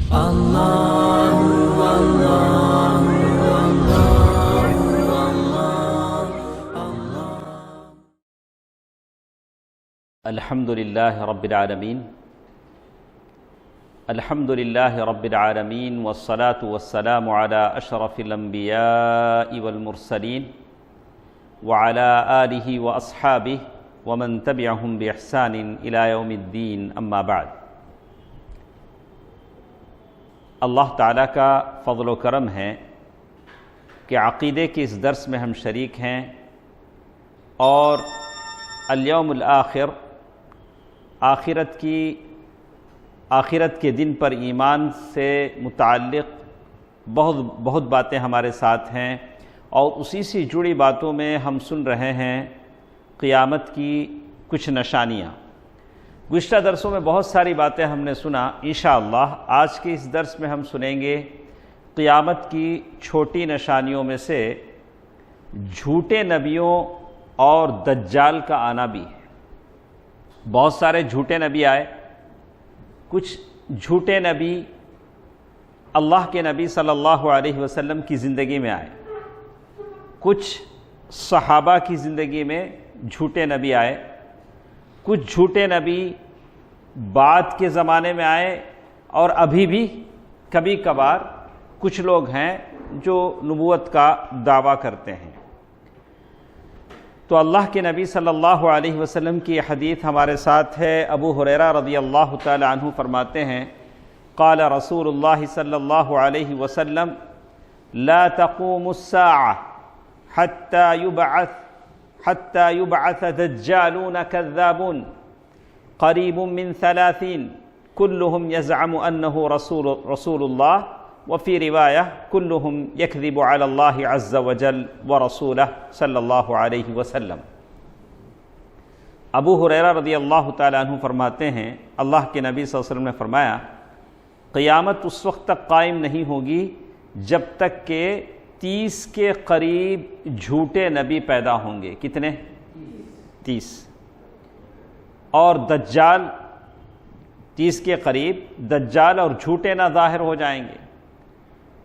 الحمد للہ رب العالمین الحمد للہ رب العالمین والصلاة والسلام علی اشرف الانبیاء والمرسلین وعلی آلہ واصحابہ ومن تبعہم باحسان الی یوم الدین اما بعد۔ اللہ تعالیٰ کا فضل و کرم ہے کہ عقیدے کے اس درس میں ہم شریک ہیں اور الیوم الآخر آخرت کے دن پر ایمان سے متعلق بہت باتیں ہمارے ساتھ ہیں، اور اسی سے جڑی باتوں میں ہم سن رہے ہیں قیامت کی کچھ نشانیاں۔ گزشتہ درسوں میں بہت ساری باتیں ہم نے سنا، انشاءاللہ آج کے اس درس میں ہم سنیں گے قیامت کی چھوٹی نشانیوں میں سے جھوٹے نبیوں اور دجال کا آنا بھی ہے۔ بہت سارے جھوٹے نبی آئے، کچھ جھوٹے نبی اللہ کے نبی صلی اللہ علیہ وسلم کی زندگی میں آئے، کچھ صحابہ کی زندگی میں جھوٹے نبی آئے، کچھ جھوٹے نبی بعد کے زمانے میں آئے، اور ابھی بھی کبھی کبھار کچھ لوگ ہیں جو نبوت کا دعویٰ کرتے ہیں۔ تو اللہ کے نبی صلی اللہ علیہ وسلم کی حدیث ہمارے ساتھ ہے۔ ابو ہریرہ رضی اللہ تعالی عنہ فرماتے ہیں، قال رسول اللہ صلی اللہ علیہ وسلم لا تقوم الساعة حتى يبعث دجالون كذابون قريب من 30 كلهم يزعم أنه رسول الله وفي رواية كلهم يكذب على الله عز وجل ورسوله صلی اللہ علیہ وسلم۔ ابو ہریرہ رضی اللہ تعالیٰ عنہ فرماتے ہیں، اللہ کے نبی صلی اللہ علیہ وسلم نے فرمایا قیامت اس وقت تک قائم نہیں ہوگی جب تک کہ 30 کے قریب جھوٹے نبی پیدا ہوں گے۔ کتنے؟ 30۔ اور دجال 30 کے قریب دجال اور جھوٹے نہ ظاہر ہو جائیں گے،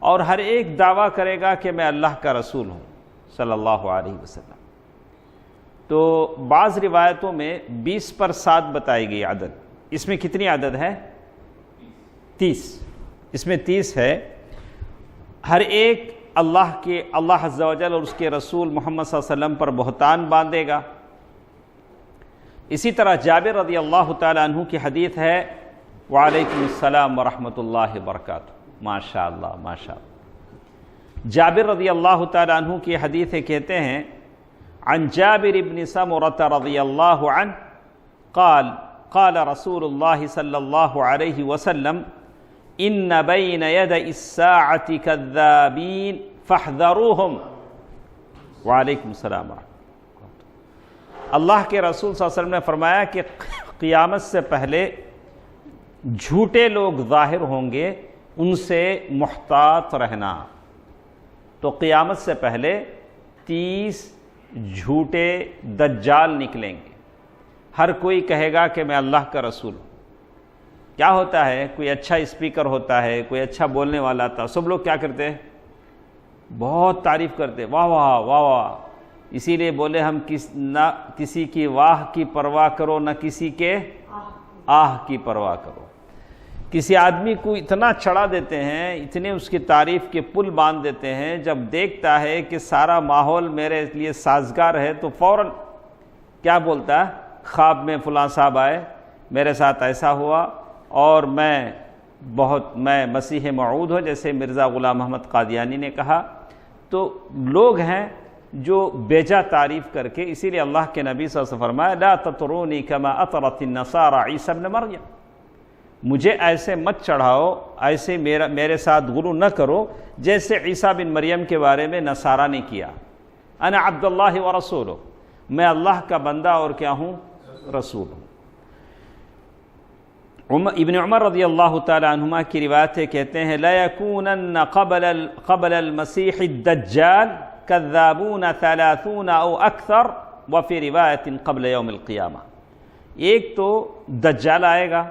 اور ہر ایک دعویٰ کرے گا کہ میں اللہ کا رسول ہوں صلی اللہ علیہ وسلم۔ تو بعض روایتوں میں 20 پر 7 بتائی گئی عدد، اس میں کتنی عدد ہے؟ 30۔ اس میں 30 ہے۔ ہر ایک اللہ عز و جل اور اس کے رسول محمد صلی اللہ علیہ وسلم پر بہتان باندھے گا۔ اسی طرح جابر رضی اللہ تعالی عنہ کی حدیث ہے، وعلیکم السلام ورحمۃ اللہ وبرکاتہ۔ ماشاء اللہ ماشاء اللہ۔ جابر رضی اللہ تعالی عنہ کی حدیث کہتے ہیں، عن جابر بن سمرۃ رضی اللہ عنہ قال قال رسول اللہ صلی اللہ علیہ وسلم ان بین ید الساعۃ کذابین فاحذروہم۔ وعلیکم السلام ورحمۃ اللہ۔ اللہ کے رسول صلی اللہ علیہ وسلم نے فرمایا کہ قیامت سے پہلے جھوٹے لوگ ظاہر ہوں گے، ان سے محتاط رہنا۔ تو قیامت سے پہلے 30 جھوٹے دجال نکلیں گے۔ ہر کوئی کہے گا کہ میں اللہ کا رسول ہوں۔ کیا ہوتا ہے، کوئی اچھا اسپیکر ہوتا ہے، کوئی اچھا بولنے والا تھا، سب لوگ کیا کرتے ہیں؟ بہت تعریف کرتے، واہ واہ واہ واہ۔ اسی لیے بولے ہم نہ کسی کی واہ کی پرواہ کرو، نہ کسی کے آہ کی پرواہ کرو۔ کسی آدمی کو اتنا چڑھا دیتے ہیں، اتنے اس کی تعریف کے پل باندھ دیتے ہیں، جب دیکھتا ہے کہ سارا ماحول میرے لیے سازگار ہے تو فوراً کیا بولتا ہے؟ خواب میں فلاں صاحب آئے، میرے ساتھ ایسا ہوا، اور میں مسیح موعود ہوں، جیسے مرزا غلام محمد قادیانی نے کہا۔ تو لوگ ہیں جو بیجا تعریف کر کے، اسی لیے اللہ کے نبی صلی اللہ علیہ وسلم فرمایا لا تطرونی کما اطرت النصارى عیسی ابن مریم۔ مجھے ایسے مت چڑھاؤ، ایسے میرے ساتھ غلو نہ کرو جیسے عیسیٰ بن مریم کے بارے میں نصارہ نے کیا۔ انا عبد اللہ ورسولہ، میں اللہ کا بندہ اور کیا ہوں؟ رسول ہوں۔ ابن عمر رضی اللہ تعالی عنہما کی روایت ہے، کہتے ہیں لا یکونن قبل المسیح الدجال کذابون 30 او اکثر وفی روایت قبل یوم القیامہ۔ ایک تو دجال آئے گا،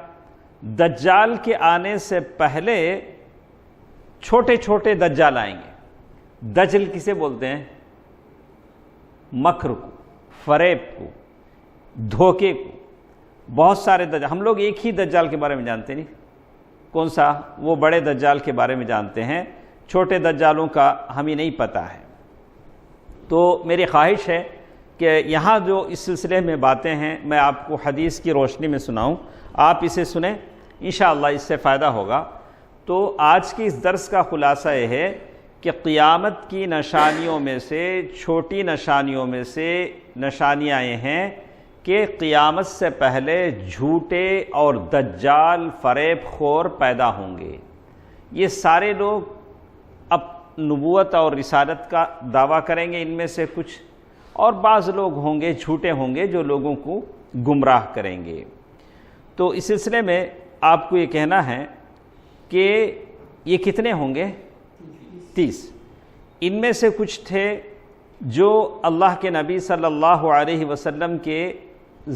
دجال کے آنے سے پہلے چھوٹے چھوٹے دجال آئیں گے۔ دجل کسے بولتے ہیں؟ مکر کو، فریب کو، دھوکے کو۔ بہت سارے دجال، ہم لوگ ایک ہی دجال کے بارے میں جانتے نہیں، کون سا؟ وہ بڑے دجال کے بارے میں جانتے ہیں، چھوٹے دجالوں کا ہمیں نہیں پتہ ہے۔ تو میری خواہش ہے کہ یہاں جو اس سلسلے میں باتیں ہیں میں آپ کو حدیث کی روشنی میں سناؤں، آپ اسے سنیں، انشاءاللہ اس سے فائدہ ہوگا۔ تو آج کی اس درس کا خلاصہ یہ ہے کہ قیامت کی نشانیوں میں سے، چھوٹی نشانیوں میں سے نشانیاں یہ ہیں کہ قیامت سے پہلے جھوٹے اور دجال فریب خور پیدا ہوں گے۔ یہ سارے لوگ اب نبوت اور رسالت کا دعویٰ کریں گے، ان میں سے کچھ، اور بعض لوگ ہوں گے جھوٹے ہوں گے جو لوگوں کو گمراہ کریں گے۔ تو اس سلسلے میں آپ کو یہ کہنا ہے کہ یہ کتنے ہوں گے؟ 30۔ ان میں سے کچھ تھے جو اللہ کے نبی صلی اللہ علیہ وسلم کے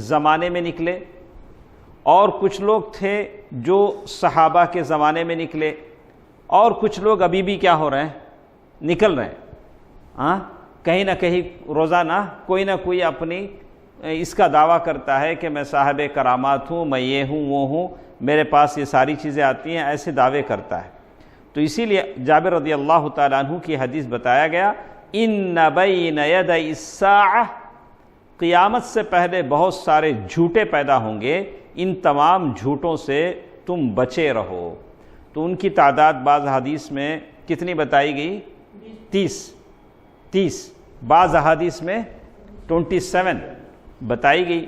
زمانے میں نکلے، اور کچھ لوگ تھے جو صحابہ کے زمانے میں نکلے، اور کچھ لوگ ابھی بھی کیا ہو رہے ہیں؟ نکل رہے ہیں۔ کہیں نہ کہیں روزانہ کوئی نہ کوئی اپنی اس کا دعویٰ کرتا ہے کہ میں صاحب کرامات ہوں، میں یہ ہوں وہ ہوں، میرے پاس یہ ساری چیزیں آتی ہیں، ایسے دعوے کرتا ہے۔ تو اسی لیے جابر رضی اللہ تعالیٰ عنہ کی حدیث بتایا گیا، ان بین یدی الساعہ، قیامت سے پہلے بہت سارے جھوٹے پیدا ہوں گے، ان تمام جھوٹوں سے تم بچے رہو۔ تو ان کی تعداد بعض حدیث میں کتنی بتائی گئی؟ 30، بعض احادیث میں 27 بتائی گئی۔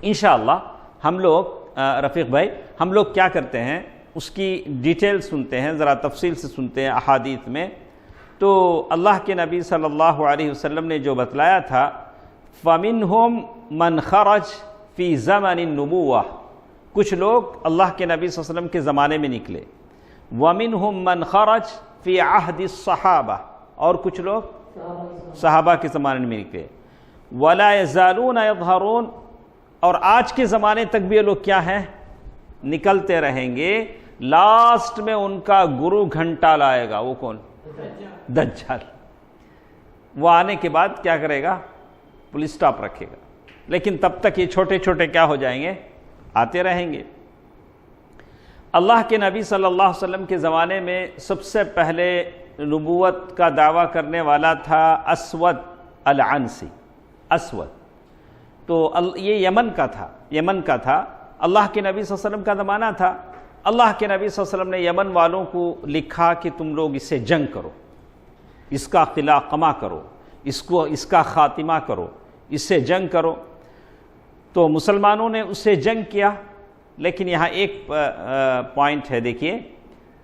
انشاءاللہ ہم لوگ رفیق بھائی، ہم لوگ کیا کرتے ہیں، اس کی ڈیٹیل سنتے ہیں، ذرا تفصیل سے سنتے ہیں احادیث میں۔ تو اللہ کے نبی صلی اللہ علیہ وسلم نے جو بتلایا تھا، فَمِنْهُمْ مَنْ خَرَجْ فِي زَمَنِ النُّبُوَّةِ، کچھ لوگ اللہ کے نبی صلی اللہ علیہ وسلم کے زمانے میں نکلے، وَمِنْهُمْ مَنْ خَرَجْ فِي عَهْدِ الصَّحَابَةِ، اور کچھ لوگ صحابہ کے زمانے میں نکلے، وَلَا يَزَالُونَ يَظْهَرُونَ، اور آج کے زمانے تک بھی یہ لوگ کیا ہیں؟ نکلتے رہیں گے۔ لاسٹ میں ان کا گرو گھنٹا لائے گا، وہ کون؟ دجال۔ وہ آنے کے بعد کیا کرے گا؟ پولیس سٹاپ رکھے گا، لیکن تب تک یہ چھوٹے چھوٹے کیا ہو جائیں گے؟ آتے رہیں گے۔ اللہ کے نبی صلی اللہ علیہ وسلم کے زمانے میں سب سے پہلے نبوت کا دعویٰ کرنے والا تھا اسود العنسی۔ اسود تو یہ یمن کا تھا۔ اللہ کے نبی صلی اللہ علیہ وسلم کا زمانہ تھا۔ اللہ کے نبی صلی اللہ علیہ وسلم نے یمن والوں کو لکھا کہ تم لوگ اس سے جنگ کرو، اس کا قلع قمع کرو، اس کا خاتمہ کرو، اس سے جنگ کرو۔ تو مسلمانوں نے اس سے جنگ کیا، لیکن یہاں ایک پوائنٹ ہے، دیکھیے،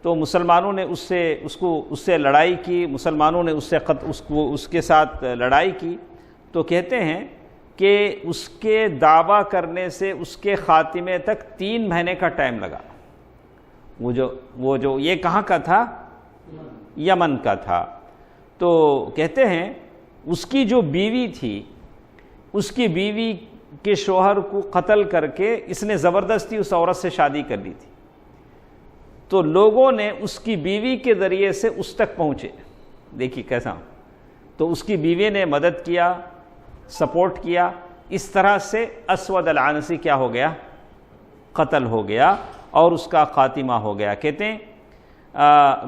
تو مسلمانوں نے اس سے لڑائی کی، مسلمانوں نے اس کے ساتھ لڑائی کی۔ تو کہتے ہیں کہ اس کے دعویٰ کرنے سے اس کے خاتمے تک 3 مہینے کا ٹائم لگا۔ وہ جو یہ کہاں کا تھا؟ یمن کا تھا۔ تو کہتے ہیں اس کی جو بیوی تھی، اس کی بیوی کے شوہر کو قتل کر کے اس نے زبردستی اس عورت سے شادی کر لی تھی۔ تو لوگوں نے اس کی بیوی کے ذریعے سے اس تک پہنچے، دیکھیے کیسا۔ تو اس کی بیوی نے مدد کیا، سپورٹ کیا، اس طرح سے اسود العنسی کیا ہو گیا؟ قتل ہو گیا، اور اس کا خاتمہ ہو گیا۔ کہتے ہیں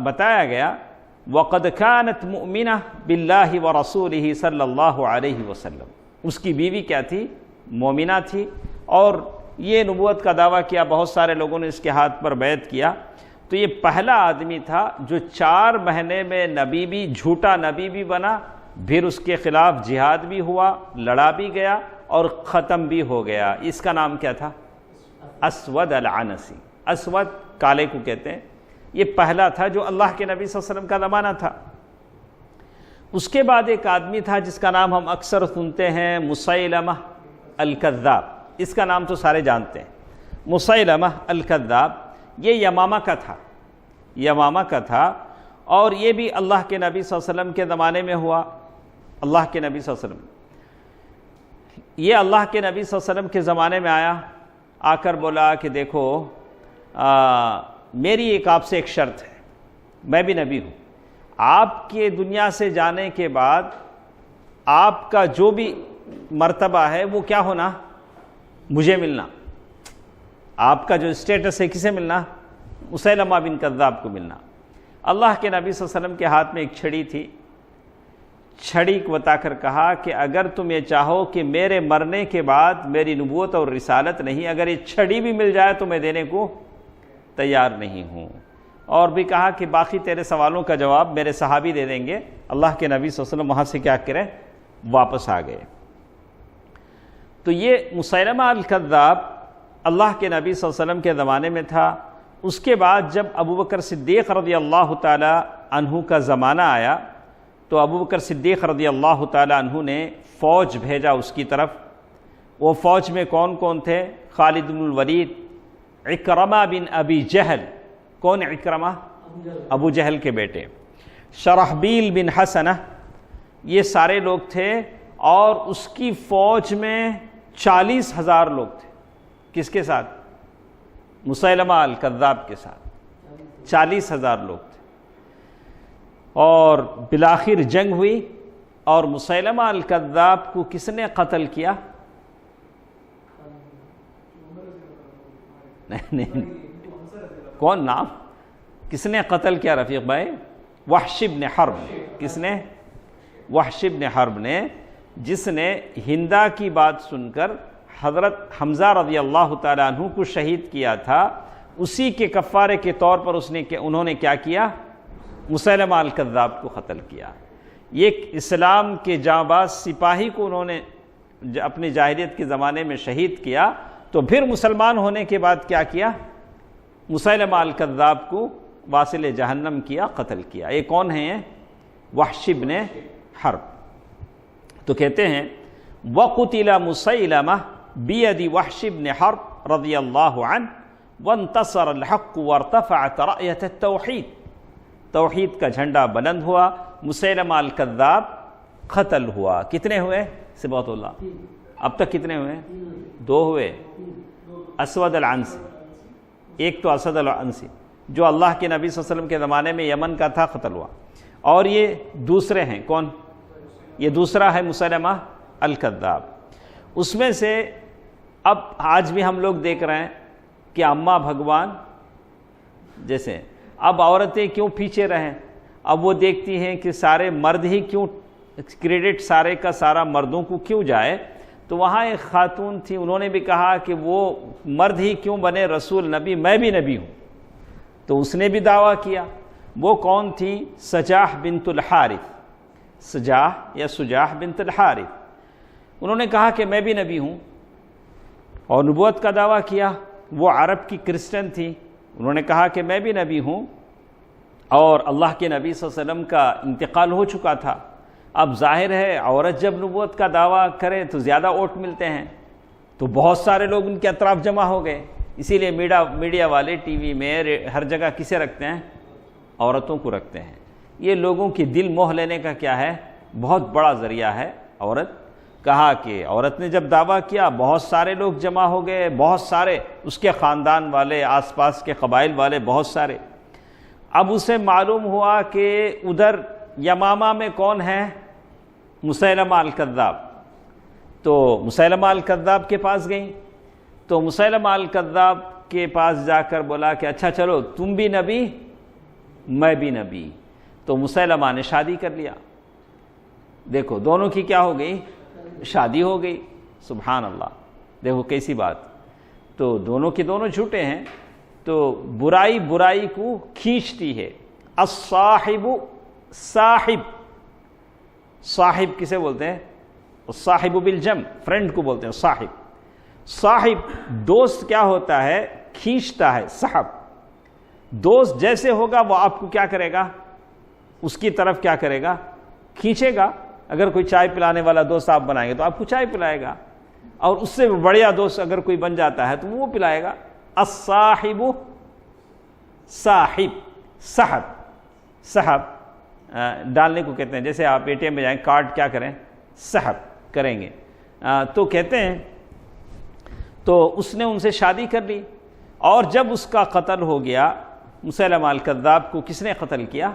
بتایا گیا وَقَدْ كَانَتْ مُؤْمِنَةً بِاللَّهِ وَرَسُولِهِ صلی اللہ علیہ وسلم، اس کی بیوی کیا تھی؟ مومنہ تھی، اور یہ نبوت کا دعویٰ کیا، بہت سارے لوگوں نے اس کے ہاتھ پر بیعت کیا۔ تو یہ پہلا آدمی تھا جو 4 مہینے میں نبی بھی، جھوٹا نبی بھی بنا، پھر اس کے خلاف جہاد بھی ہوا، لڑا بھی گیا، اور ختم بھی ہو گیا۔ اس کا نام کیا تھا؟ اسود العنسی۔ اسود کالے کو کہتے ہیں۔ یہ پہلا تھا جو اللہ کے نبی صلی اللہ علیہ وسلم کا زمانہ تھا۔ اس کے بعد ایک آدمی تھا جس کا نام ہم اکثر سنتے ہیں، مسیلمہ الکذاب۔ اس کا نام تو سارے جانتے ہیں، مسیلمہ الکذاب۔ یہ یمامہ کا تھا، اور یہ بھی اللہ کے نبی صلی اللہ علیہ وسلم کے زمانے میں ہوا۔ اللہ کے نبی صلی اللہ علیہ وسلم، یہ اللہ کے نبی صلی اللہ علیہ وسلم کے زمانے میں آیا، آ کر بولا کہ دیکھو میری ایک آپ سے ایک شرط ہے، میں بھی نبی ہوں، آپ کے دنیا سے جانے کے بعد آپ کا جو بھی مرتبہ ہے وہ کیا ہونا؟ مجھے ملنا۔ آپ کا جو اسٹیٹس ہے کسے ملنا؟ مسیلمہ بن کذاب کو ملنا۔ اللہ کے نبی صلی اللہ علیہ وسلم کے ہاتھ میں ایک چھڑی تھی، چھڑی کو بتا کر کہا کہ اگر تم یہ چاہو کہ میرے مرنے کے بعد میری نبوت اور رسالت نہیں، اگر یہ چھڑی بھی مل جائے تو میں دینے کو تیار نہیں ہوں۔ اور بھی کہا کہ باقی تیرے سوالوں کا جواب میرے صحابی دے دیں گے۔ اللہ کے نبی صلی اللہ علیہ وسلم وہاں سے کیا کرے؟ واپس آ گئے۔ تو یہ مسیلمہ الکذاب اللہ کے نبی صلی اللہ علیہ وسلم کے زمانے میں تھا۔ اس کے بعد جب ابوبکر صدیق رضی اللہ تعالی عنہ کا زمانہ آیا تو ابوبکر صدیق رضی اللہ تعالی عنہ نے فوج بھیجا اس کی طرف۔ وہ فوج میں کون کون تھے؟ خالد بن الولید، عکرمہ بن ابی جہل، کون عکرمہ؟ ابو جہل کے بیٹے، شرحبیل بن حسنہ، یہ سارے لوگ تھے۔ اور اس کی فوج میں 40,000 لوگ تھے۔ کس کے ساتھ؟ مسیلمہ الکذاب کے ساتھ 40,000 لوگ تھے۔ اور بالآخر جنگ ہوئی، اور مسیلمہ الکذاب کو کس نے قتل کیا؟ نہیں، کون نام؟ کس نے قتل کیا رفیق بھائی؟ وحش بن حرب۔ کس نے؟ وحش بن حرب نے، جس نے ہندا کی بات سن کر حضرت حمزہ رضی اللہ تعالیٰ عنہ کو شہید کیا تھا، اسی کے کفارے کے طور پر انہوں نے کیا کیا؟ مسیلمہ الکذاب کو قتل کیا۔ یہ اسلام کے جانباز سپاہی کو انہوں نے اپنی جاہلیت کے زمانے میں شہید کیا، تو پھر مسلمان ہونے کے بعد کیا کیا؟ مسیلمہ الکذاب کو واصل جہنم کیا، قتل کیا۔ یہ کون ہیں؟ وحش بن حرب۔ تو کہتے ہیں وَقُتِلَ مُسَيْلَمَةُ بِيَدِ وَحْشِ بْنِ حَرْبٍ رضی اللہ عنہ وَانْتَصَرَ الْحَقُّ وَارْتَفَعَتْ رَأْيَةَ التَّوْحِيدِ، توحید کا جھنڈا بلند ہوا، مسیلمہ الکذاب قتل ہوا۔ کتنے ہوئے؟ سبحان اللہ، اب تک کتنے ہوئے؟ 2 ہوئے۔ اسود العنسی، ایک تو اسد العنسی جو اللہ کے نبی صلی اللہ علیہ وسلم کے زمانے میں یمن کا تھا، قتل ہوا۔ اور یہ دوسرے ہیں، کون؟ یہ دوسرا ہے مسیلمہ الکذاب۔ اس میں سے اب آج بھی ہم لوگ دیکھ رہے ہیں کہ اماں بھگوان جیسے، اب عورتیں کیوں پیچھے رہیں؟ اب وہ دیکھتی ہیں کہ سارے مرد ہی کیوں، کریڈٹ سارے کا سارا مردوں کو کیوں جائے؟ تو وہاں ایک خاتون تھی، انہوں نے بھی کہا کہ وہ مرد ہی کیوں بنے رسول نبی، میں بھی نبی ہوں۔ تو اس نے بھی دعویٰ کیا۔ وہ کون تھی؟ سجاح بنت الحارث، سجاح یا سجاح بنت الحارث۔ انہوں نے کہا کہ میں بھی نبی ہوں اور نبوت کا دعویٰ کیا۔ وہ عرب کی کرسچن تھی، انہوں نے کہا کہ میں بھی نبی ہوں، اور اللہ کے نبی صلی اللہ علیہ وسلم کا انتقال ہو چکا تھا۔ اب ظاہر ہے عورت جب نبوت کا دعویٰ کرے تو زیادہ ووٹ ملتے ہیں، تو بہت سارے لوگ ان کے اطراف جمع ہو گئے۔ اسی لیے میڈیا والے ٹی وی میں ہر جگہ کسے رکھتے ہیں؟ عورتوں کو رکھتے ہیں۔ یہ لوگوں کی دل موہ لینے کا کیا ہے؟ بہت بڑا ذریعہ ہے عورت۔ کہا کہ عورت نے جب دعویٰ کیا، بہت سارے لوگ جمع ہو گئے، بہت سارے اس کے خاندان والے، آس پاس کے قبائل والے، بہت سارے۔ اب اسے معلوم ہوا کہ ادھر یمامہ میں کون ہے؟ مسیلمہ الکذاب۔ تو مسیلمہ الکذاب کے پاس گئیں، تو مسیلمہ الکذاب کے پاس جا کر بولا کہ اچھا چلو تم بھی نبی میں بھی نبی۔ تو مسیلمہ نے شادی کر لیا۔ دیکھو دونوں کی کیا ہو گئی؟ شادی ہو گئی۔ سبحان اللہ، دیکھو کیسی بات۔ تو دونوں کے دونوں جھوٹے ہیں، تو برائی برائی کو کھینچتی ہے۔ الصاحب صاحب، صاحب کسے بولتے ہیں؟ صاحب بالجمع، فرینڈ کو بولتے ہیں صاحب۔ صاحب دوست کیا ہوتا ہے؟ کھینچتا ہے۔ صاحب دوست جیسے ہوگا وہ آپ کو کیا کرے گا؟ اس کی طرف کیا کرے گا؟ کھینچے گا۔ اگر کوئی چائے پلانے والا دوست آپ بنائیں گے تو آپ کو چائے پلائے گا، اور اس سے بڑھیا دوست اگر کوئی بن جاتا ہے تو وہ پلائے گا۔ الصاحب صاحب، صاحب صاحب ڈالنے کو کہتے ہیں۔ جیسے آپ اے ٹی ایم میں جائیں، کارڈ کیا کریں؟ صاحب کریں گے۔ تو کہتے ہیں تو اس نے ان سے شادی کر لی، اور جب اس کا قتل ہو گیا، مسیلمہ الکذاب کو کس نے قتل کیا؟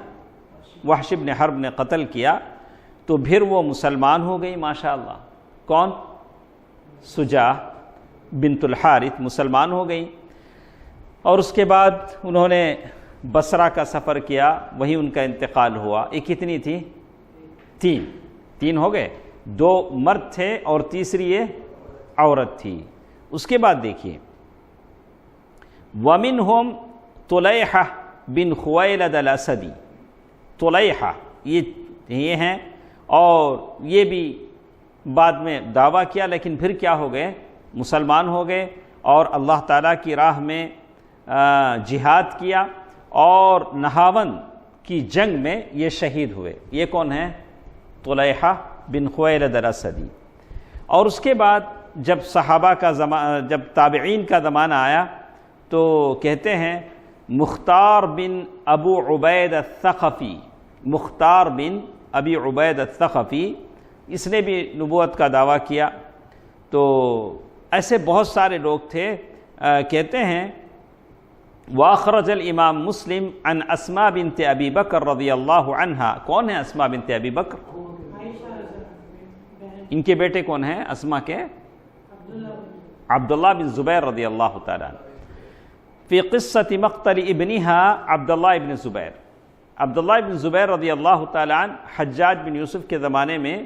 وحش بن حرب نے قتل کیا، تو پھر وہ مسلمان ہو گئی ماشاءاللہ۔ کون؟ سجاہ بنت الحارث مسلمان ہو گئی، اور اس کے بعد انہوں نے بصرہ کا سفر کیا، وہیں ان کا انتقال ہوا۔ یہ کتنی تھی؟ تین ہو گئے، 2 مرد تھے اور تیسری یہ عورت تھی۔ اس کے بعد دیکھیے وَمِنْهُمْ طُلَيْحَةَ بن خویلد الاسدی، طلیحہ یہ ہیں، اور یہ بھی بعد میں دعویٰ کیا، لیکن پھر کیا ہو گئے؟ مسلمان ہو گئے، اور اللہ تعالیٰ کی راہ میں جہاد کیا، اور نہاون کی جنگ میں یہ شہید ہوئے۔ یہ کون ہیں؟ طلیحہ بن خویلد الاسدی۔ اور اس کے بعد جب صحابہ کا جب تابعین کا زمانہ آیا تو کہتے ہیں مختار بن ابو عبید الثقفی، مختار بن ابی عبید الثقفی، اس نے بھی نبوت کا دعویٰ کیا۔ تو ایسے بہت سارے لوگ تھے۔ کہتے ہیں وَأَخْرَجَ الْإِمَامُ مُسْلِمْ عن اسماء بنت ابی بکر رضی اللہ عنہا۔ کون ہے اسماء بنت ابی بکر؟ ان کے بیٹے کون ہیں اسماء کے؟ عبداللہ بن زبیر رضی اللہ تعالیٰ عنہ۔ فی قصۃ مقتل ابنہا عبداللہ ابن زبیر، عبداللہ ابن زبیر رضی اللہ تعالیٰ عنہ حجاج بن یوسف کے زمانے میں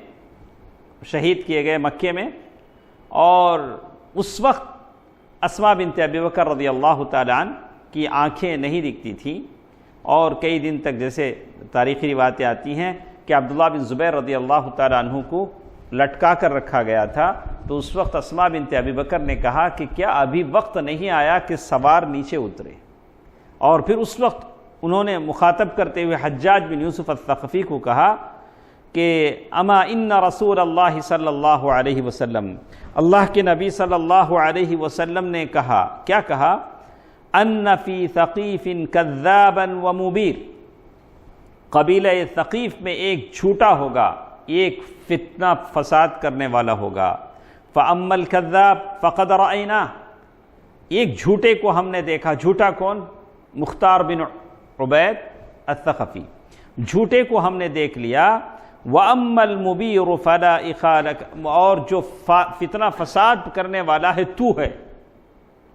شہید کیے گئے مکے میں، اور اس وقت اسماء بنت ابی بکر رضی اللہ تعالیٰ عنہ کی آنکھیں نہیں دکھتی تھیں، اور کئی دن تک جیسے تاریخی روایتیں آتی ہیں کہ عبداللہ بن زبیر رضی اللہ تعالیٰ عنہ کو لٹکا کر رکھا گیا تھا۔ تو اس وقت اسماء بنت ابی بکر نے کہا کہ کیا ابھی وقت نہیں آیا کہ سوار نیچے اترے؟ اور پھر اس وقت انہوں نے مخاطب کرتے ہوئے حجاج بن یوسف الثقفی کو کہا کہ اما ان رسول اللہ صلی اللہ علیہ وسلم، اللہ کے نبی صلی اللہ علیہ وسلم نے کہا، کیا کہا؟ ان فی ثقیف کذابا ومبیر، قبیلہ ثقیف میں ایک جھوٹا ہوگا، ایک فتنہ فساد کرنے والا ہوگا۔ فَأَمَّا الْكَذَّابُ فَقَدْ رَأَيْنَاهُ، ایک جھوٹے کو ہم نے دیکھا۔ جھوٹا کون؟ مختار بن عبید الثقفی، جھوٹے کو ہم نے دیکھ لیا۔ وَأَمَّا الْمُبِيرُ فَلَا إِخَالَكَ، اور جو فتنہ فساد کرنے والا ہے تو ہے۔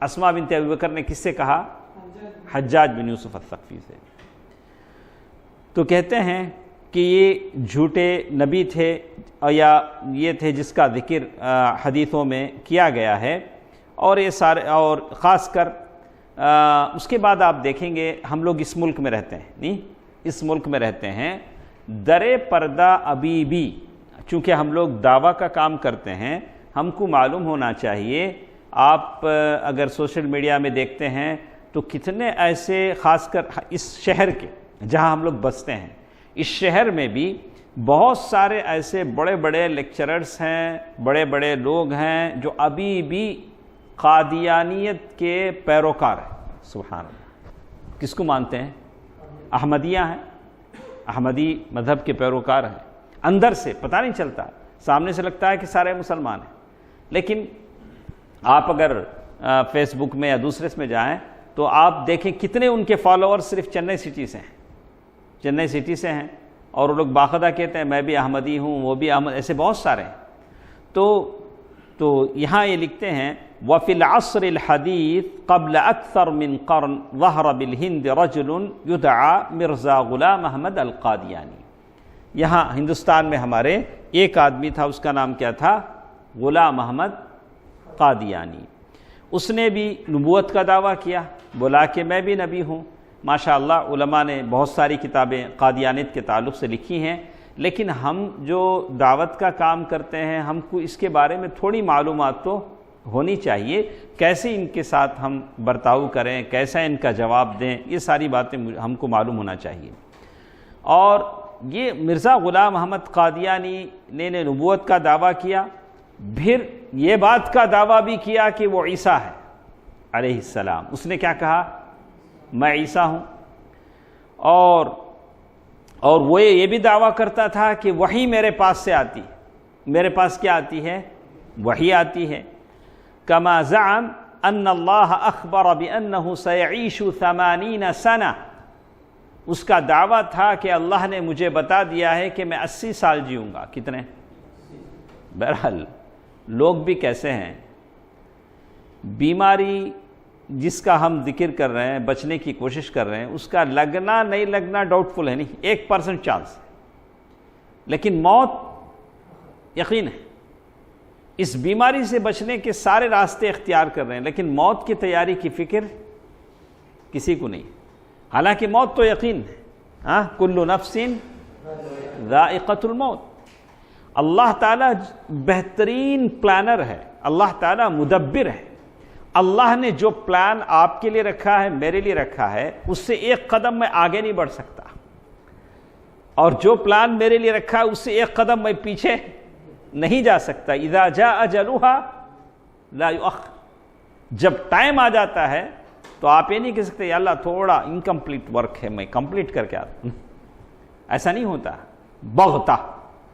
اسماء بنت ابی بکر نے کس سے کہا؟ حجاج بن یوسف الثقفی سے۔ تو کہتے ہیں کہ یہ جھوٹے نبی تھے، یا یہ تھے جس کا ذکر حدیثوں میں کیا گیا ہے، اور یہ سارے، اور خاص کر اس کے بعد آپ دیکھیں گے ہم لوگ اس ملک میں رہتے ہیں، نہیں اس ملک میں رہتے ہیں، در پردہ ابھی بھی چونکہ ہم لوگ دعویٰ کا کام کرتے ہیں، ہم کو معلوم ہونا چاہیے۔ آپ اگر سوشل میڈیا میں دیکھتے ہیں تو کتنے ایسے، خاص کر اس شہر کے جہاں ہم لوگ بستے ہیں، اس شہر میں بھی بہت سارے ایسے بڑے بڑے لیکچررز ہیں، بڑے بڑے لوگ ہیں جو ابھی بھی قادیانیت کے پیروکار ہیں۔ سبحان اللہ، کس کو مانتے ہیں؟ احمدیہ ہیں، احمدی مذہب کے پیروکار ہیں۔ اندر سے پتہ نہیں چلتا، سامنے سے لگتا ہے کہ سارے مسلمان ہیں، لیکن آپ اگر فیس بک میں یا دوسرے میں جائیں تو آپ دیکھیں کتنے ان کے فالوور صرف چنئی سٹی سے ہیں، چنئی سٹی سے ہیں، اور وہ لوگ باقاعدہ کہتے ہیں میں بھی احمدی ہوں، وہ بھی احمد، ایسے بہت سارے ہیں۔ تو یہاں یہ لکھتے ہیں وفی العصر الحدیث قبل اکثر من قرن ظہر بالہند رجل یدعا مرزا غلام احمد القادیانی۔ یہاں ہندوستان میں ہمارے ایک آدمی تھا، اس کا نام کیا تھا؟ غلام احمد قادیانی۔ اس نے بھی نبوت کا دعویٰ کیا، بولا کہ میں بھی نبی ہوں۔ ماشاءاللہ علماء نے بہت ساری کتابیں قادیانیت کے تعلق سے لکھی ہیں، لیکن ہم جو دعوت کا کام کرتے ہیں ہم کو اس کے بارے میں تھوڑی معلومات تو ہونی چاہیے، کیسے ان کے ساتھ ہم برتاؤ کریں، کیسا ان کا جواب دیں، یہ ساری باتیں ہم کو معلوم ہونا چاہیے۔ اور یہ مرزا غلام احمد قادیانی نے نبوت کا دعویٰ کیا، پھر یہ بات کا دعویٰ بھی کیا کہ وہ عیسیٰ ہے علیہ السلام۔ اس نے کیا کہا؟ میں عیسیٰ ہوں۔ اور وہ یہ بھی دعویٰ کرتا تھا کہ وحی میرے پاس سے آتی ہے۔ میرے پاس کیا آتی ہے؟ وحی آتی ہے۔ کما زعم ان اللہ اخبر بانہ سیعیش 80 سنہ، اس کا دعویٰ تھا کہ اللہ نے مجھے بتا دیا ہے کہ میں 80 سال جیوں گا۔ کتنے؟ بہرحال لوگ بھی کیسے ہیں، بیماری جس کا ہم ذکر کر رہے ہیں، بچنے کی کوشش کر رہے ہیں، اس کا لگنا نہیں لگنا ڈاؤٹ فل ہے، نہیں 1% چانس، لیکن موت یقین ہے۔ اس بیماری سے بچنے کے سارے راستے اختیار کر رہے ہیں، لیکن موت کی تیاری کی فکر کسی کو نہیں، حالانکہ موت تو یقین ہے، کل نفس ذائقۃ الموت۔ اللہ تعالیٰ بہترین پلانر ہے، اللہ تعالیٰ مدبر ہے۔ اللہ نے جو پلان آپ کے لیے رکھا ہے، میرے لیے رکھا ہے، اس سے ایک قدم میں آگے نہیں بڑھ سکتا، اور جو پلان میرے لیے رکھا ہے اس سے ایک قدم میں پیچھے نہیں جا سکتا۔ اذا جاء اجلها لا یؤخر، جب ٹائم آ جاتا ہے تو آپ یہ نہیں کہہ سکتے یا اللہ تھوڑا انکمپلیٹ ورک ہے، میں کمپلیٹ کر کے آتا ہوں، ایسا نہیں ہوتا۔ بغتہ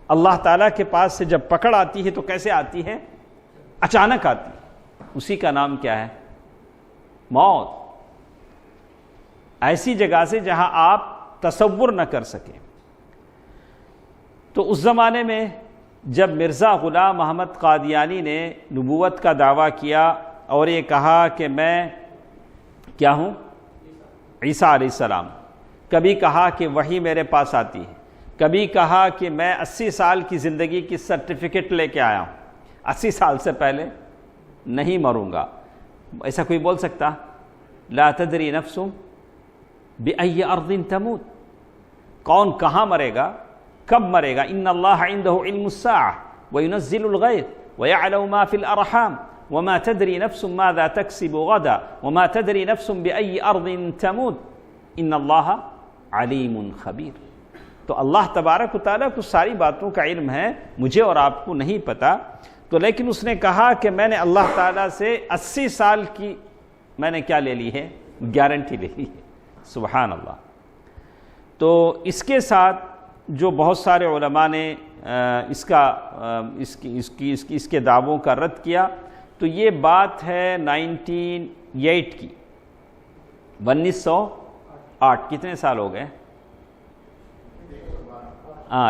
اللہ تعالیٰ کے پاس سے جب پکڑ آتی ہے تو کیسے آتی ہے؟ اچانک آتی ہے، اسی کا نام کیا ہے؟ موت۔ ایسی جگہ سے جہاں آپ تصور نہ کر سکیں۔ تو اس زمانے میں جب مرزا غلام محمد قادیانی نے نبوت کا دعویٰ کیا اور یہ کہا کہ میں کیا ہوں؟ عیسیٰ علیہ السلام، کبھی کہا کہ وحی میرے پاس آتی ہے، کبھی کہا کہ میں 80 سال کی زندگی کی سرٹیفکیٹ لے کے آیا ہوں، 80 سال سے پہلے نہیں مروں گا، ایسا کوئی بول سکتا؟ لا تدری نفس بأی ارض تموت، کون کہاں مرے گا، کب مرے گا؟ ان اللہ عندہ علم الساعة وینزل الغیث ویعلم ما فی الارحام وما تدری نفس ماذا تکسب غدا وما تدری نفس بأی ارض تموت ان اللہ علیم خبیر۔ تو اللہ تبارک و تعالیٰ کو ساری باتوں کا علم ہے، مجھے اور آپ کو نہیں پتا۔ تو لیکن اس نے کہا کہ میں نے اللہ تعالیٰ سے 80 سال کی میں نے کیا لے لی ہے؟ گارنٹی لے لی ہے۔ سبحان اللہ۔ تو اس کے ساتھ جو بہت سارے علماء نے اس کے دعووں کا رد کیا، تو یہ بات ہے 1908 کی، 1908، کتنے سال ہو گئے؟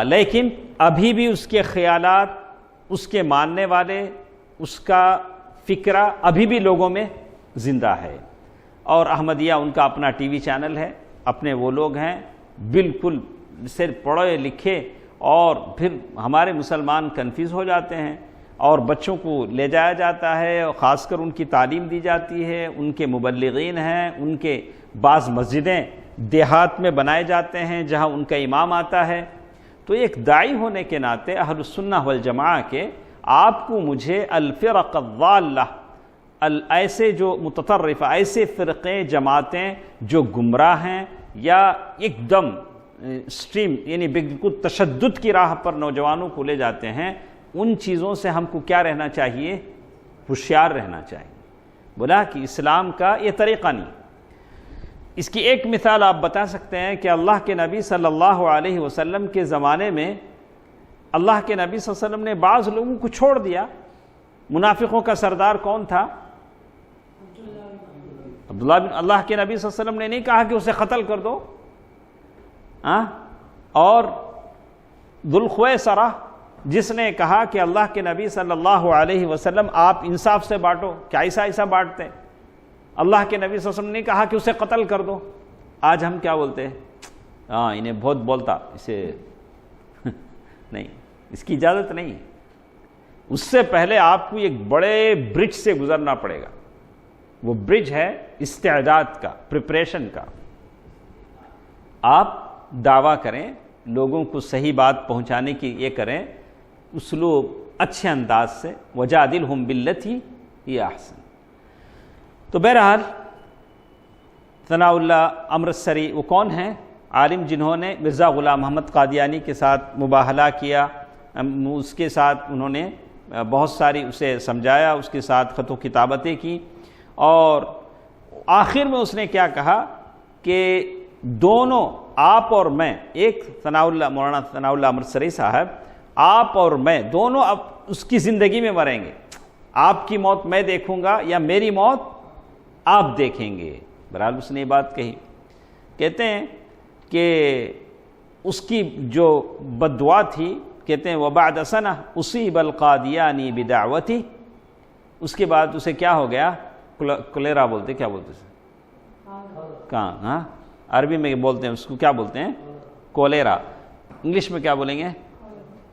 لیکن ابھی بھی اس کے خیالات، اس کے ماننے والے، اس کا فکرہ ابھی بھی لوگوں میں زندہ ہے۔ اور احمدیہ ان کا اپنا ٹی وی چینل ہے، اپنے وہ لوگ ہیں بالکل صرف پڑھے لکھے، اور پھر ہمارے مسلمان کنفیوز ہو جاتے ہیں، اور بچوں کو لے جایا جاتا ہے، اور خاص کر ان کی تعلیم دی جاتی ہے، ان کے مبلغین ہیں، ان کے بعض مسجدیں دیہات میں بنائے جاتے ہیں جہاں ان کا امام آتا ہے۔ تو ایک داعی ہونے کے ناطے اہل السنہ والجماعہ کے آپ کو مجھے الفرق الضالہ، ایسے جو متطرفہ، ایسے فرقے جماعتیں جو گمراہ ہیں یا ایک دم اسٹریم یعنی بالکل تشدد کی راہ پر نوجوانوں کو لے جاتے ہیں، ان چیزوں سے ہم کو کیا رہنا چاہیے؟ ہوشیار رہنا چاہیے۔ بولا کہ اسلام کا یہ طریقہ نہیں۔ اس کی ایک مثال آپ بتا سکتے ہیں کہ اللہ کے نبی صلی اللہ علیہ وسلم کے زمانے میں اللہ کے نبی صلی اللہ علیہ وسلم نے بعض لوگوں کو چھوڑ دیا۔ منافقوں کا سردار کون تھا؟ عبداللہ بن۔ اللہ کے نبی صلی اللہ علیہ وسلم نے نہیں کہا کہ اسے قتل کر دو، اور ذوالخویسرہ جس نے کہا کہ اللہ کے نبی صلی اللہ علیہ وسلم آپ انصاف سے بانٹو، کیا ایسا بانٹتے؟ اللہ کے نبی صلی اللہ علیہ وسلم نے کہا کہ اسے قتل کر دو۔ آج ہم کیا بولتے ہیں؟ انہیں بہت بولتا، اسے نہیں، اس کی اجازت نہیں۔ اس سے پہلے آپ کو ایک بڑے برج سے گزرنا پڑے گا، وہ برج ہے استعداد کا، پریپریشن کا۔ آپ دعویٰ کریں، لوگوں کو صحیح بات پہنچانے کی یہ کریں اسلوب اچھے انداز سے، وجادلہم باللتی ہی احسن۔ تو بہرحال ثناء اللہ امرتسری وہ کون ہیں؟ عالم جنہوں نے مرزا غلام محمد قادیانی کے ساتھ مباہلہ کیا، اس کے ساتھ انہوں نے بہت ساری اسے سمجھایا، اس کے ساتھ خط و کتابتیں کی، اور آخر میں اس نے کیا کہا کہ دونوں آپ اور میں، ایک مولانا ثناء اللہ امرتسری صاحب، آپ اور میں دونوں اب اس کی زندگی میں مریں گے، آپ کی موت میں دیکھوں گا یا میری موت آپ دیکھیں گے۔ بہرحال اس نے یہ بات کہی، کہتے ہیں کہ اس کی جو بد دعا تھی، کہتے ہیں وَبَعْدَ سَنَةٍ أُصِيبَ الْقَادِيَانِي بِدَعْوَتِهِ، اس کے بعد اسے کیا ہو گیا؟ کولیرا بولتے، کیا بولتے ہیں کہاں؟ ہاں عربی میں بولتے ہیں اس کو کیا بولتے ہیں؟ کولیرا، انگلش میں کیا بولیں گے؟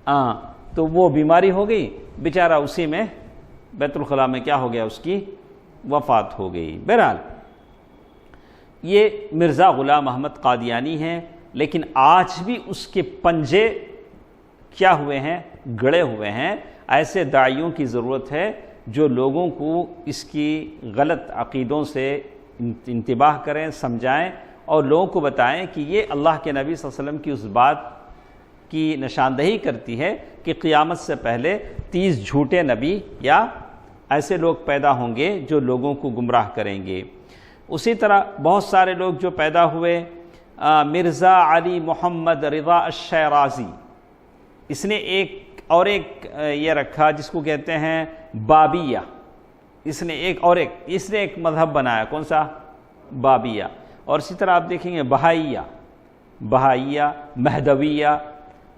ہاں، تو وہ بیماری ہو گئی بیچارہ، اسی میں بیت الخلاء میں کیا ہو گیا؟ اس کی وفات ہو گئی۔ بہرحال یہ مرزا غلام احمد قادیانی ہیں، لیکن آج بھی اس کے پنجے کیا ہوئے ہیں؟ گڑے ہوئے ہیں۔ ایسے داعیوں کی ضرورت ہے جو لوگوں کو اس کی غلط عقیدوں سے انتباہ کریں، سمجھائیں اور لوگوں کو بتائیں کہ یہ اللہ کے نبی صلی اللہ علیہ وسلم کی اس بات کی نشاندہی کرتی ہے کہ قیامت سے پہلے 30 جھوٹے نبی یا ایسے لوگ پیدا ہوں گے جو لوگوں کو گمراہ کریں گے۔ اسی طرح بہت سارے لوگ جو پیدا ہوئے، مرزا علی محمد رضا الشیرازی، اس نے ایک یہ رکھا جس کو کہتے ہیں بابیہ، اس نے ایک مذہب بنایا، کون سا؟ بابیہ۔ اور اسی طرح آپ دیکھیں گے بہائیہ، مہدویہ،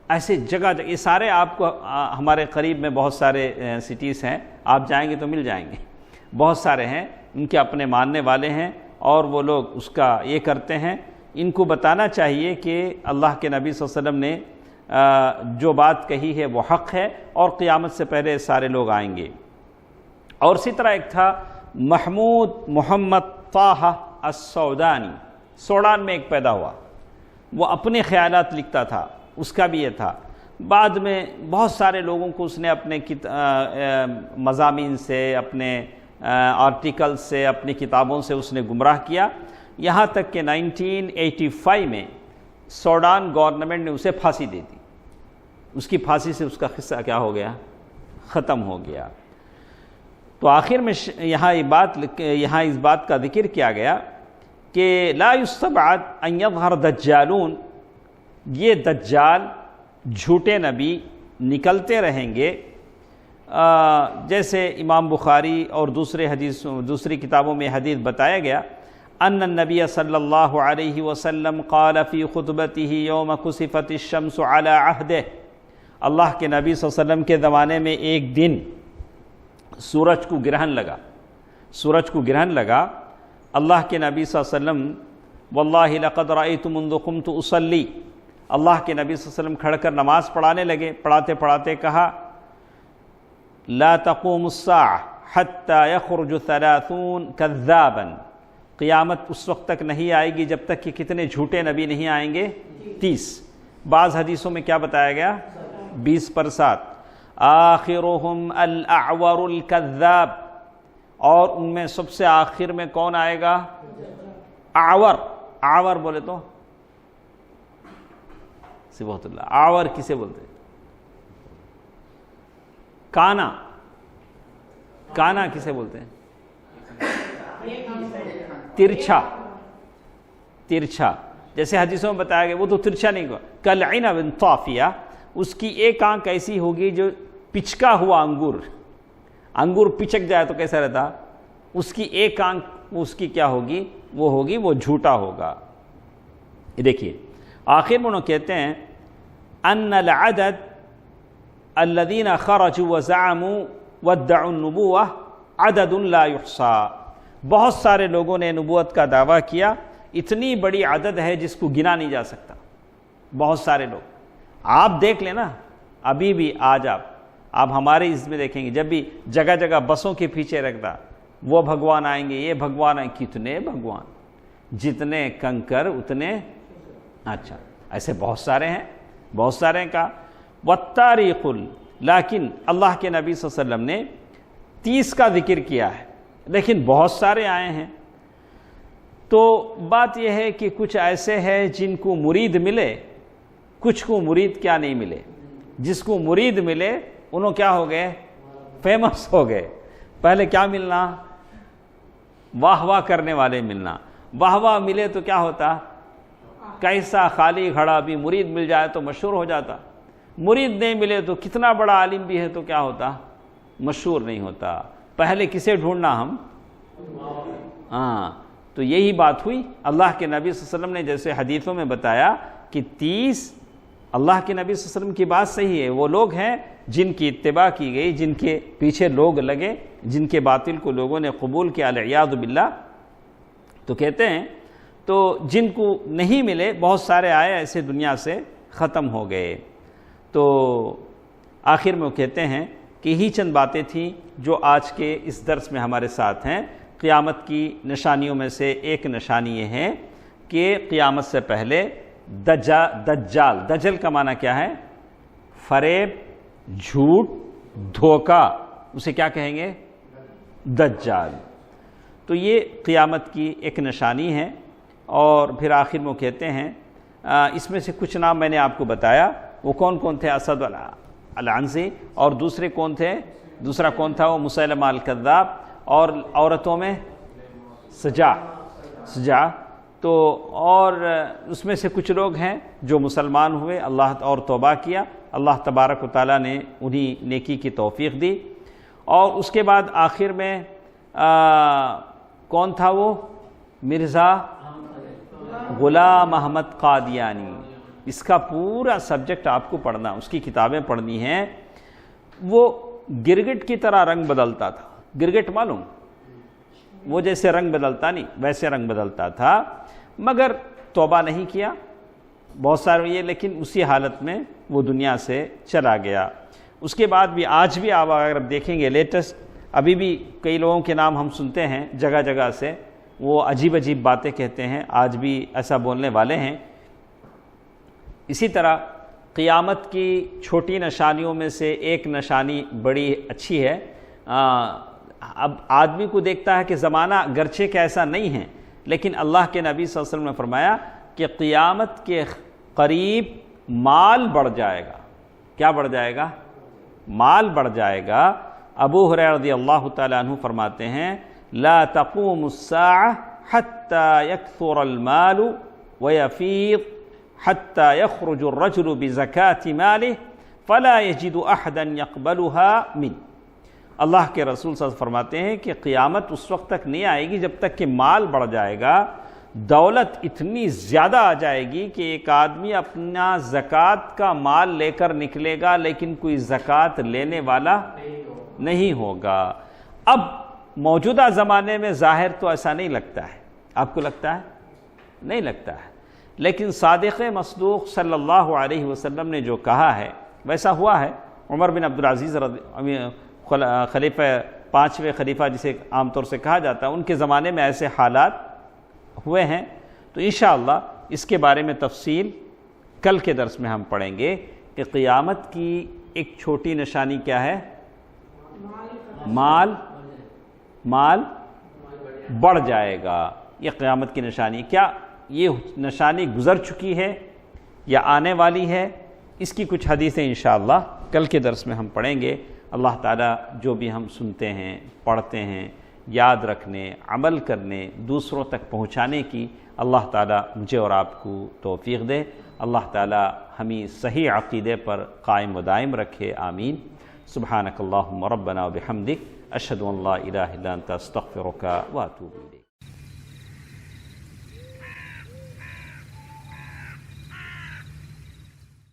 ایسے جگہ یہ سارے آپ کو ہمارے قریب میں بہت سارے سٹیز ہیں، آپ جائیں گے تو مل جائیں گے، بہت سارے ہیں، ان کے اپنے ماننے والے ہیں اور وہ لوگ اس کا یہ کرتے ہیں۔ ان کو بتانا چاہیے کہ اللہ کے نبی صلی اللہ علیہ وسلم نے جو بات کہی ہے وہ حق ہے اور قیامت سے پہلے سارے لوگ آئیں گے۔ اور اسی طرح ایک تھا محمد طه السودانی، سوڈان میں ایک پیدا ہوا، وہ اپنے خیالات لکھتا تھا، اس کا بھی یہ تھا۔ بعد میں بہت سارے لوگوں کو اس نے اپنے مضامین سے، اپنے آرٹیکل سے، اپنی کتابوں سے اس نے گمراہ کیا، یہاں تک کہ 1985 میں سوڈان گورنمنٹ نے اسے پھانسی دے دی۔ اس کی پھانسی سے اس کا قصہ کیا ہو گیا؟ ختم ہو گیا۔ تو آخر میں یہاں اس بات کا ذکر کیا گیا کہ لا یستبعد ان یظہر دجالون، یہ دجال جھوٹے نبی نکلتے رہیں گے، جیسے امام بخاری اور دوسری کتابوں میں حدیث بتایا گیا، ان النبی صلی اللہ علیہ وسلم قال فی خطبتہ یوم کسفت الشمس علی عہدہ، اللہ کے نبی صلی اللہ علیہ وسلم کے زمانے میں ایک دن سورج کو گرہن لگا، اللہ کے نبی صلی اللہ علیہ وسلم واللہ لقد رأیت منذ قمت اصلی، اللہ کے نبی صلی اللہ علیہ وسلم کھڑ کر نماز پڑھانے لگے، پڑھاتے پڑھاتے کہا لا تقوم الساعة حتى يخرج 30 كذابا، قیامت اس وقت تک نہیں آئے گی جب تک کہ کتنے جھوٹے نبی نہیں آئیں گے؟ 30۔ بعض حدیثوں میں کیا بتایا گیا؟ 20 پر 7۔ آخرهم الاعور الكذاب، اور ان میں سب سے آخر میں کون آئے گا؟ اعور بولے تو سبحان اللہ، اعور کسے بولتے؟ کانا کسے بولتے ہیں؟ ترچھا، جیسے حدیثوں میں بتایا گیا وہ تو ترچھا نہیں ہوا، کالعنب طافیہ، اس کی ایک آنکھ ایسی ہوگی جو پچکا ہوا انگور پچک جائے تو کیسا رہتا، اس کی ایک آنکھ اس کی کیا ہوگی؟ وہ جھوٹا ہوگا۔ دیکھیے آخر میں انہوں کہتے ہیں ان العدد الذين خرجوا وزعموا وادعوا النبوة عدد لا يحصى، بہت سارے لوگوں نے نبوت کا دعویٰ کیا، اتنی بڑی عدد ہے جس کو گنا نہیں جا سکتا، بہت سارے لوگ۔ آپ دیکھ لیں نا، ابھی بھی آج آپ ہمارے اس میں دیکھیں گے، جب بھی جگہ جگہ بسوں کے پیچھے رکھتا وہ بھگوان آئیں گے، یہ بھگوان آئیں، کتنے بھگوان، جتنے کنکر اتنے، اچھا ایسے بہت سارے ہیں کا والتاریخ، لیکن اللہ کے نبی صلی اللہ علیہ وسلم نے 30 کا ذکر کیا ہے، لیکن بہت سارے آئے ہیں۔ تو بات یہ ہے کہ کچھ ایسے ہیں جن کو مرید ملے، کچھ کو مرید کیا نہیں ملے، جس کو مرید ملے انہوں کیا ہو گئے؟ فیمس ہو گئے۔ پہلے کیا ملنا؟ واہ واہ کرنے والے ملنا، واہ واہ ملے تو کیا ہوتا؟ کیسا خالی کھڑا بھی مرید مل جائے تو مشہور ہو جاتا، مرید نہیں ملے تو کتنا بڑا عالم بھی ہے تو کیا ہوتا؟ مشہور نہیں ہوتا۔ پہلے کسے ڈھونڈنا ہم؟ ہاں تو یہی بات ہوئی. اللہ کے نبی صلی اللہ علیہ وسلم نے جیسے حدیثوں میں بتایا کہ 30 اللہ کے نبی صلی اللہ علیہ وسلم کی بات صحیح ہے، وہ لوگ ہیں جن کی اتباع کی گئی، جن کے پیچھے لوگ لگے، جن کے باطل کو لوگوں نے قبول کیا والعیاذ باللہ. تو کہتے ہیں تو جن کو نہیں ملے بہت سارے آئے ایسے دنیا سے ختم ہو گئے. تو آخر میں وہ کہتے ہیں کہ یہی چند باتیں تھیں جو آج کے اس درس میں ہمارے ساتھ ہیں. قیامت کی نشانیوں میں سے ایک نشانی یہ ہے کہ قیامت سے پہلے دجال، دجل کا معنی کیا ہے؟ فریب، جھوٹ، دھوکہ، اسے کیا کہیں گے؟ دجال. تو یہ قیامت کی ایک نشانی ہے. اور پھر آخر میں وہ کہتے ہیں اس میں سے کچھ نام میں نے آپ کو بتایا، وہ کون کون تھے؟ اسد العنزی، اور دوسرے کون تھے؟ دوسرا کون تھا؟ وہ مسیلمہ الکذاب، اور عورتوں میں سجا. تو اور اس میں سے کچھ لوگ ہیں جو مسلمان ہوئے اللہ اور توبہ کیا، اللہ تبارک و تعالیٰ نے انہیں نیکی کی توفیق دی. اور اس کے بعد آخر میں کون تھا وہ؟ مرزا غلام احمد قادیانی. اس کا پورا سبجیکٹ آپ کو پڑھنا، اس کی کتابیں پڑھنی ہیں. وہ گرگٹ کی طرح رنگ بدلتا تھا. گرگٹ معلوم؟ وہ جیسے رنگ بدلتا نہیں ویسے رنگ بدلتا تھا، مگر توبہ نہیں کیا بہت سارے یہ، لیکن اسی حالت میں وہ دنیا سے چلا گیا. اس کے بعد بھی آج بھی آپ اگر دیکھیں گے لیٹسٹ، ابھی بھی کئی لوگوں کے نام ہم سنتے ہیں جگہ جگہ سے، وہ عجیب عجیب باتیں کہتے ہیں، آج بھی ایسا بولنے والے ہیں. اسی طرح قیامت کی چھوٹی نشانیوں میں سے ایک نشانی بڑی اچھی ہے. اب آدمی کو دیکھتا ہے کہ زمانہ گرچہ کہ ایسا نہیں ہے، لیکن اللہ کے نبی صلی اللہ علیہ وسلم نے فرمایا کہ قیامت کے قریب مال بڑھ جائے گا. کیا بڑھ جائے گا؟ مال بڑھ جائے گا. ابو ہریرہ رضی اللہ تعالیٰ عنہ فرماتے ہیں لا تقوم الساعة حتى يكثر المال ويفيض حتى يخرج الرجل بزكاة ماله فلا يجد أحدا يقبلها منه. اللہ کے رسول صلی اللہ علیہ وسلم فرماتے ہیں کہ قیامت اس وقت تک نہیں آئے گی جب تک کہ مال بڑھ جائے گا، دولت اتنی زیادہ آ جائے گی کہ ایک آدمی اپنا زکوٰۃ کا مال لے کر نکلے گا لیکن کوئی زکوٰۃ لینے والا نہیں ہوگا. اب موجودہ زمانے میں ظاہر تو ایسا نہیں لگتا ہے، آپ کو لگتا ہے؟ نہیں لگتا ہے، لیکن صادق مصدوق صلی اللہ علیہ وسلم نے جو کہا ہے ویسا ہوا ہے. عمر بن عبدالعزیز خلیفہ 5ویں خلیفہ جسے عام طور سے کہا جاتا ہے، ان کے زمانے میں ایسے حالات ہوئے ہیں. تو انشاءاللہ اس کے بارے میں تفصیل کل کے درس میں ہم پڑھیں گے کہ قیامت کی ایک چھوٹی نشانی کیا ہے؟ مال بڑھ جائے گا. یہ قیامت کی نشانی. کیا یہ نشانی گزر چکی ہے یا آنے والی ہے؟ اس کی کچھ حدیثیں انشاءاللہ کل کے درس میں ہم پڑھیں گے. اللہ تعالیٰ جو بھی ہم سنتے ہیں، پڑھتے ہیں، یاد رکھنے، عمل کرنے، دوسروں تک پہنچانے کی اللہ تعالیٰ مجھے اور آپ کو توفیق دے. اللہ تعالیٰ ہمیں صحیح عقیدے پر قائم و دائم رکھے. آمین. سبحانک اللہم ربنا و بحمدک اشہد ان لا الہ الا انت استغفرک و اتوب الیک.